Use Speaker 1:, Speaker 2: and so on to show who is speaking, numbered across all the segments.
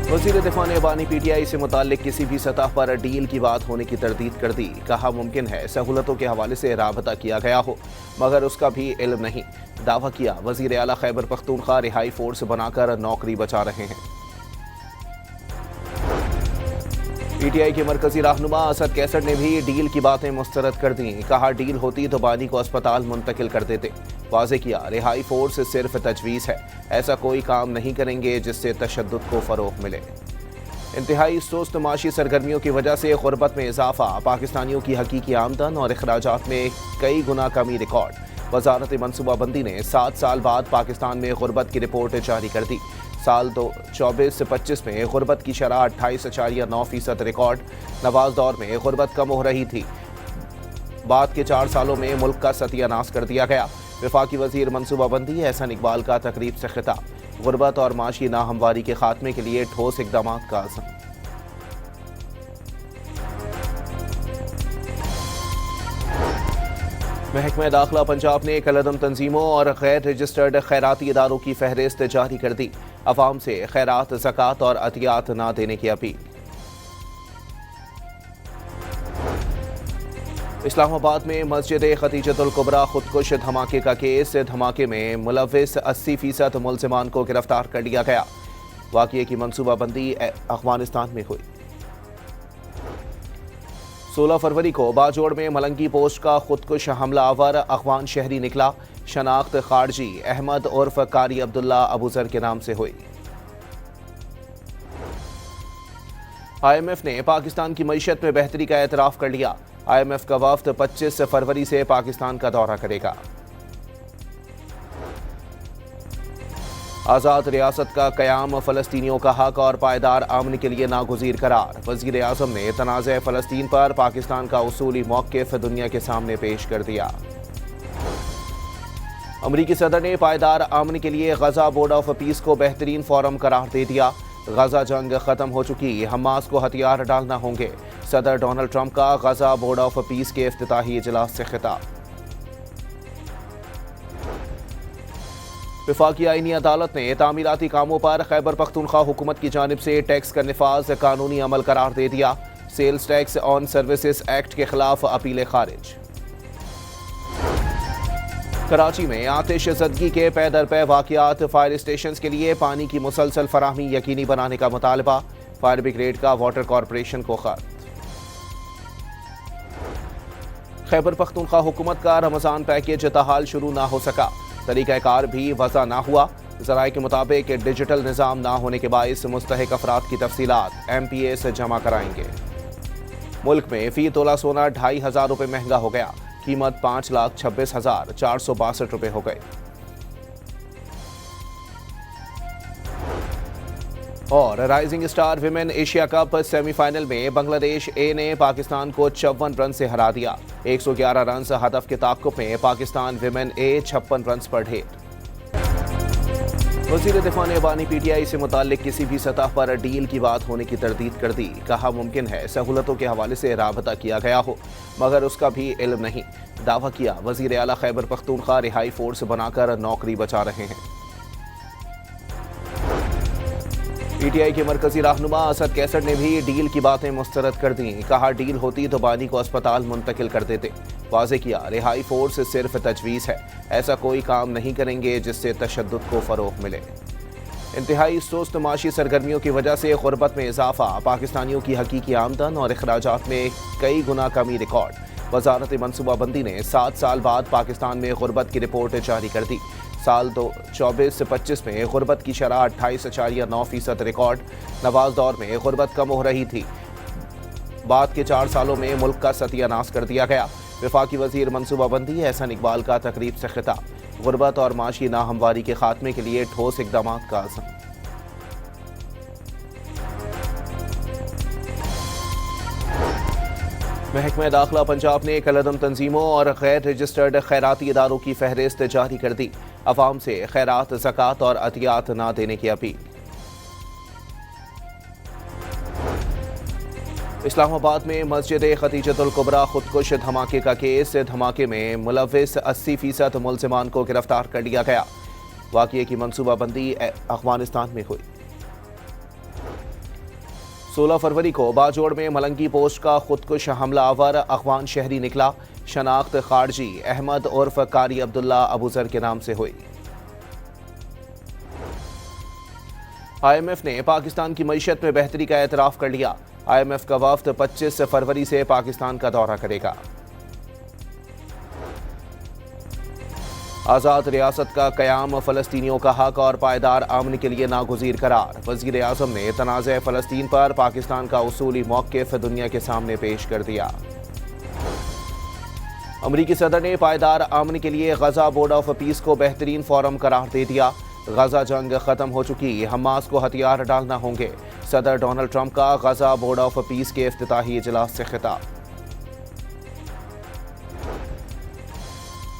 Speaker 1: वज़ीर दिफ़ा ने बानी PTI से मुताल्लिक किसी भी सतह पर डील की बात होने की तरदीद कर दी। कहा मुमकिन है सहूलतों के हवाले से राबता किया गया हो मगर उसका भी इल्म नहीं। दावा किया वज़ीर आला खैबर पख्तूनख्वा रिहाई फोर्स बनाकर नौकरी बचा रहे हैं। PTI के मरकजी रहनुमा असद कैसर ने भी डील की बातें मुस्तरद कर दी। कहा डील होती तो बानी को अस्पताल मुंतकिल कर देते। वाज़े किया रिहाई फोर्स सिर्फ तजवीज़ है, ऐसा कोई काम नहीं करेंगे जिससे तशद्दुद को फ़रोग़ मिले। इंतहाई सुस्त माशी सरगर्मियों की वजह से गुर्बत में इजाफा, पाकिस्तानियों की हकीकी आमदन और अखराजात में कई गुना कमी रिकॉर्ड। वजारत मनसूबाबंदी ने 7 साल बाद पाकिस्तान में गुर्बत की रिपोर्ट जारी कर दी। साल 2024-25 में गुर्बत की शरह 28.9% रिकॉर्ड। नवाज दौर में गुर्बत कम हो रही थी, बाद के 4 सालों में मुल्क का सत्यानाश कर दिया गया। वफाकी वजीर मनसूबाबंदी एहसन इकबाल का तकरीब से खिताब। गुर्बत और माशी नाहमवारी के खात्मे के लिए ठोस इकदाम का अज़्म। महकमा दाखिला पंजाब ने कलअदम तंजीमों और गैर रजिस्टर्ड खैराती इदारों की फहरिस्त जारी कर दी। अवाम से खैरात, ज़कात और अतियात न देने की अपील। इस्लामाबाद में मस्जिद खतीजतुल कुबरा खुदकुश धमाके का केस। धमाके में मुलव्विस 80% मुल्ज़िमान को गिरफ्तार कर लिया गया। वाक़ये की मनसूबाबंदी अफगानिस्तान में हुई। 16 फरवरी को बाजोड़ में मलंगी पोस्ट का खुदकुश हमलावर अफगान शहरी निकला। शनाख्त खारजी अहमद उर्फ कारी अब्दुल्ला अबूजर के नाम से हुई। IMF ने पाकिस्तान की मईशत में बेहतरी का एतराफ़ कर लिया। IMF का वफ्द 25 फरवरी से पाकिस्तान का दौरा करेगा। आज़ाद रियासत का क़याम फ़लस्तीनियों का हक और पायदार अमन के लिए नागुज़ीर करार। वज़ीर आज़म ने तनाज़े फ़लस्तीन पर पाकिस्तान का उसूली मौक़िफ़ दुनिया के सामने पेश कर दिया। अमरीकी सदर ने पायदार अमन के लिए गज़ा बोर्ड ऑफ पीस को बेहतरीन फोरम करार दे दिया। गज़ा जंग ख़त्म हो चुकी, हमास को हथियार डालना होंगे। सदर डोनाल्ड ट्रंप का गज़ा बोर्ड ऑफ पीस के इफ्तिताही इजलास से खिताब। वफाकी आईनी अदालत ने तामीराती कामों पर खैबर पख्तूनख्वा हुकूमत की जानिब से टैक्स का निफाज कानूनी अमल करार दे दिया। Sales tax on services act के खिलाफ अपीलें खारिज। कराची में आतिश ज़दगी के पै दर पै वाक़यात। फायर स्टेशन के लिए पानी की मुसलसल फराहमी यकीनी बनाने का मुतालबा। फायर ब्रिगेड का वाटर कॉरपोरेशन को खत। खैबर पख्तूनख्वा हुकूमत का रमज़ान पैकेज ताहाल शुरू ना हो सका, तरीक़ाकार भी वज़ा ना हुआ। ज़राए के मुताबिक डिजिटल निज़ाम ना होने के बाइस मुस्तहिक अफराद की तफसीलात MPA जमा कराएंगे। मुल्क में फ़ी तोला सोना 2,500 रुपये महंगा हो गया। कीमत 5,26,462 रुपये हो गए। और rising star women Asia cup semifinal में बांग्लादेश ए ने पाकिस्तान को 54 रन से हरा दिया। 111 रन हदफ के ताक़ुब में पाकिस्तान विमेन ए 56 रन पर ढेर। वज़ीर दिफ़ा ने बानी PTI से मुताल्लिक किसी भी सतह पर डील की बात होने की तरदीद कर दी। कहा मुमकिन है सहूलतों के हवाले से राबता किया गया हो मगर उसका भी इल्म नहीं। दावा किया वज़ीर आला खैबर पख्तूनख्वा रिहाई फोर्स बनाकर नौकरी बचा रहे हैं। PTI के मरकजी रहनुमा असद कैसर ने भी डील की बातें मुस्तरद कर दी। कहा डील होती तो बानी को अस्पताल मुंतकिल कर देते। वाज़े किया रिहाई फोर्स सिर्फ तजवीज़ है, ऐसा कोई काम नहीं करेंगे जिससे तशद्दुद को फ़रोग़ मिले। इंतहाई सुस्त माशी सरगर्मियों की वजह से गुर्बत में इजाफा, पाकिस्तानियों की हकीकी आमदन और अखराजात में कई गुना कमी रिकॉर्ड। वजारत मनसूबाबंदी ने 7 साल बाद पाकिस्तान में गुर्बत की रिपोर्ट जारी कर दी। साल 2024-25 में गुर्बत की शरह 28.9% रिकॉर्ड। नवाज दौर में गुर्बत कम हो रही थी, बाद के 4 सालों में मुल्क का सत्यानाश कर दिया गया। वफाकी वजीर मनसूबाबंदी एहसन इकबाल का तकरीब से खिताब। गुर्बत और माशी नाहमवारी के खात्मे के लिए ठोस इकदाम का अज़्म। महकमा दाखिला पंजाब ने कलअदम तंजीमों और गैर रजिस्टर्ड खैराती इदारों की फहरिस्त जारी कर दी। अवाम से खैरात, ज़कात और अतियात न देने की अपील। इस्लामाबाद में मस्जिद खतीजतुल कुबरा खुदकुश धमाके का केस। धमाके में मुलव्विस 80% मुल्ज़िमान को गिरफ्तार कर लिया गया। वाक़ये की मनसूबाबंदी अफगानिस्तान में हुई। 16 फरवरी को बाजोड़ में मलंगी पोस्ट का खुदकुश हमला आवर अफगान शहरी निकला। शनाख्त खारजी अहमद उर्फ कारी अब्दुल्ला अबूजर के नाम से हुई। IMF ने पाकिस्तान की मईशत में बेहतरी का एतराफ़ कर लिया। IMF का वफ्द 25 फरवरी से पाकिस्तान का दौरा करेगा। आज़ाद रियासत का क़याम फ़लस्तीनियों का हक और पायदार अमन के लिए नागुज़ीर करार। वज़ीर आज़म ने तनाज़े फ़लस्तीन पर पाकिस्तान का उसूली मौक़िफ़ दुनिया के सामने पेश कर दिया। अमरीकी सदर ने पायदार अमन के लिए गज़ा बोर्ड ऑफ पीस को बेहतरीन फोरम करार दे दिया। गज़ा जंग ख़त्म हो चुकी, हमास को हथियार डालना होंगे। सदर डोनाल्ड ट्रंप का गज़ा बोर्ड ऑफ पीस के इफ्तिताही इजलास से खिताब।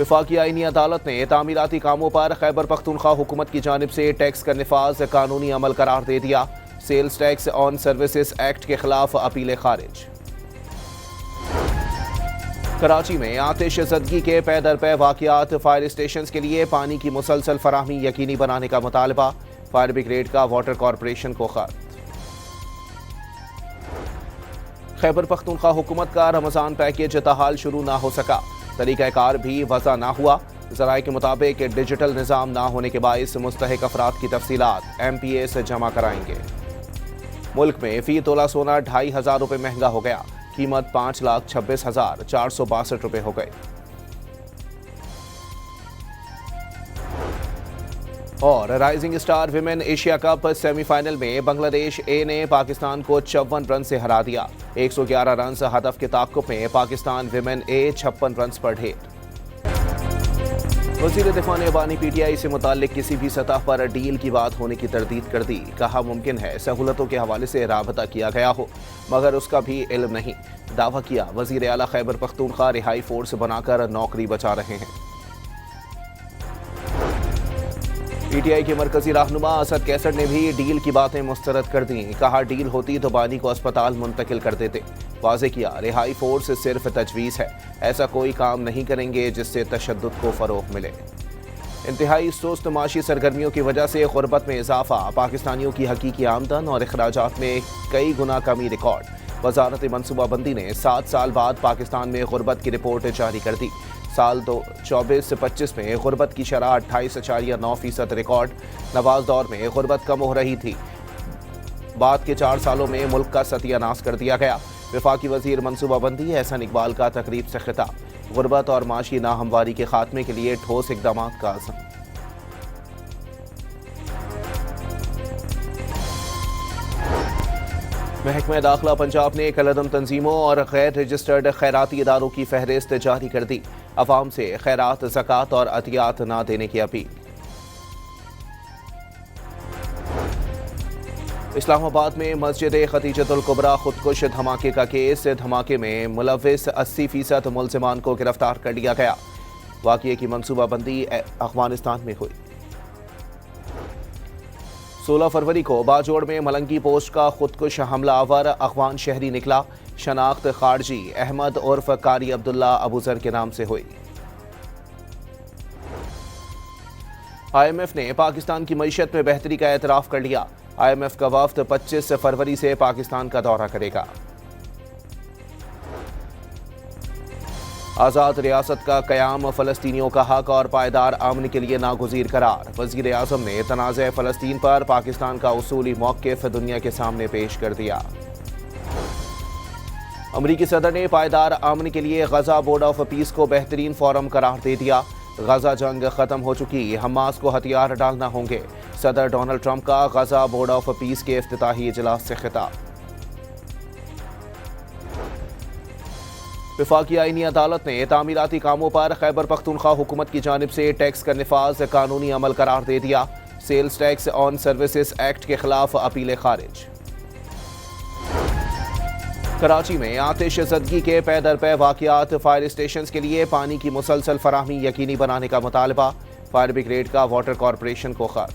Speaker 1: वफाकी आईनी अदालत ने तामीराती कामों पर खैबर पख्तूनख्वा हुकूमत की जानिब से टैक्स का निफाज कानूनी अमल करार दे दिया। Sales tax on services act के खिलाफ अपीलें खारिज। कराची में आतिश ज़दगी के पै दर पै वाक़ियात, फायर स्टेशन के लिए पानी की मुसलसल फराहमी यकीनी बनाने का मुतालबा। फायर ब्रिगेड का वाटर कॉरपोरेशन को खत। खैबर पख्तूनख्वा हुकूमत का रमज़ान पैकेज ताहाल शुरू ना हो सका, तरीक़ाकार भी वज़ा ना हुआ। ज़राए के मुताबिक डिजिटल निज़ाम ना होने के बाइस मुस्तहिक अफराद की तफसीलात MPA से जमा कराएंगे। मुल्क में फ़ी तोला सोना 2,500 रुपये महंगा हो गया। कीमत 5,26,462 रुपये हो गई। और rising star women Asia cup semifinal में बांग्लादेश ए ने पाकिस्तान को 54 रन से हरा दिया। 111 रन हदफ के ताक़ुब में पाकिस्तान विमेन ए 56 रन पर ढेर। वज़ीर दिफ़ा ने बानी PTI से मुताल्लिक किसी भी सतह पर डील की बात होने की तरदीद कर दी। कहा मुमकिन है सहूलतों के हवाले से राबता किया गया हो, मगर उसका भी इल्म नहीं। दावा किया वज़ीर आला खैबर पख्तूनख्वा रिहाई फोर्स बनाकर नौकरी बचा रहे हैं। PTI के मरकजी रहनुमा असद कैसर ने भी डील की बातें मुस्तरद कर दी। कहा डील होती तो बानी को अस्पताल मुंतकिल कर देते। वाज़े किया रिहाई फोर्स सिर्फ तजवीज़ है, ऐसा कोई काम नहीं करेंगे जिससे तशद्दुद को फ़रोग़ मिले। इंतहाई सुस्त माशी सरगर्मियों की वजह से गुर्बत में इजाफा, पाकिस्तानियों की हकीकी आमदन और अखराजात में कई गुना कमी रिकॉर्ड। वजारत मनसूबाबंदी ने 7 साल बाद पाकिस्तान में गुर्बत की रिपोर्ट जारी कर दी। साल 2024-25 में गुर्बत की शरह 28.9% रिकॉर्ड। नवाज दौर में गुर्बत कम हो रही थी, बाद के 4 सालों में मुल्क का सत्यानाश कर दिया गया। वफाकी वजीर मनसूबाबंदी एहसन इकबाल का तकरीब से खिताब। गुर्बत और माशी नाहमवारी के खात्मे के लिए ठोस इकदाम का अज़्म। महकमा दाखिला पंजाब ने कलअदम तंजीमों और गैर रजिस्टर्ड खैराती इदारों की फहरिस्त जारी कर दी। अवाम से खैरात, ज़कात और अतियात ना देने की अपील। इस्लामाबाद में मस्जिद खतीजतुल कुबरा खुदकुश धमाके का केस। धमाके में मुलव्विस 80% मुल्ज़िमान को गिरफ्तार कर लिया गया। वाक़ये की मनसूबाबंदी अफगानिस्तान में हुई। 16 फरवरी को बाजोड़ में मलंगी पोस्ट का खुदकुश हमला आवर अफगान शहरी निकला। शनाख्त खारजी अहमद उर्फ कारी अब्दुल्ला अबूजर के नाम से हुई। IMF ने पाकिस्तान की मईशत में बेहतरी का एतराफ़ कर लिया। IMF का वफ्द 25 फरवरी से पाकिस्तान का दौरा करेगा। आज़ाद रियासत का क़याम फ़लस्तीनियों का हक और पायदार अमन के लिए नागुज़ीर करार। वज़ीर आज़म ने तनाज़े फ़लस्तीन पर पाकिस्तान का उसूली मौक़िफ़ दुनिया के सामने पेश कर दिया। अमरीकी सदर ने पायदार अमन के लिए गज़ा बोर्ड ऑफ पीस को बेहतरीन फोरम करार दे दिया। गज़ा जंग ख़त्म हो चुकी, हमास को हथियार डालना होंगे। सदर डोनाल्ड ट्रंप का गज़ा बोर्ड ऑफ पीस के इफ्तिताही इजलास से खिताब। वफाकी आईनी अदालत ने तामीराती कामों पर खैबर पख्तूनख्वा हुकूमत की जानिब से टैक्स का निफाज कानूनी अमल करार दे दिया। Sales tax on services act के खिलाफ अपीलें खारिज। कराची में आतिश ज़दगी के पै दर पै वाक़ियात, फायर स्टेशन के लिए पानी की मुसलसल फराहमी यकीनी बनाने का मुतालबा। फायर ब्रिगेड का वाटर कॉरपोरेशन को खत।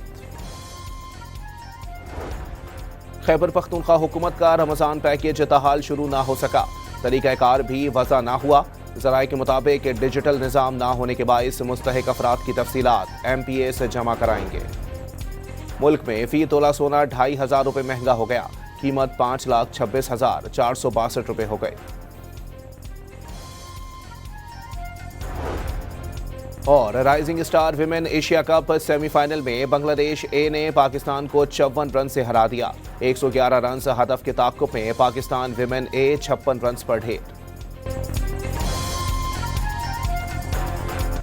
Speaker 1: खैबर पख्तूनख्वा हुकूमत का रमज़ान पैकेज ताहाल शुरू ना हो सका, तरीक़ाकार भी वज़ा ना हुआ। ज़राए के मुताबिक डिजिटल निज़ाम ना होने के बाइस मुस्तहिक अफराद की तफसीलात MPA से जमा कराएंगे। मुल्क में फ़ी तोला सोना 2,500 रुपये महंगा हो गया। कीमत 5,26,462 रुपए हो गए। और rising star women Asia cup semifinal में बांग्लादेश ए ने पाकिस्तान को 54 रन से हरा दिया। 111 रन हदफ के ताक़ुब में पाकिस्तान विमेन ए 56 रन पर ढेर।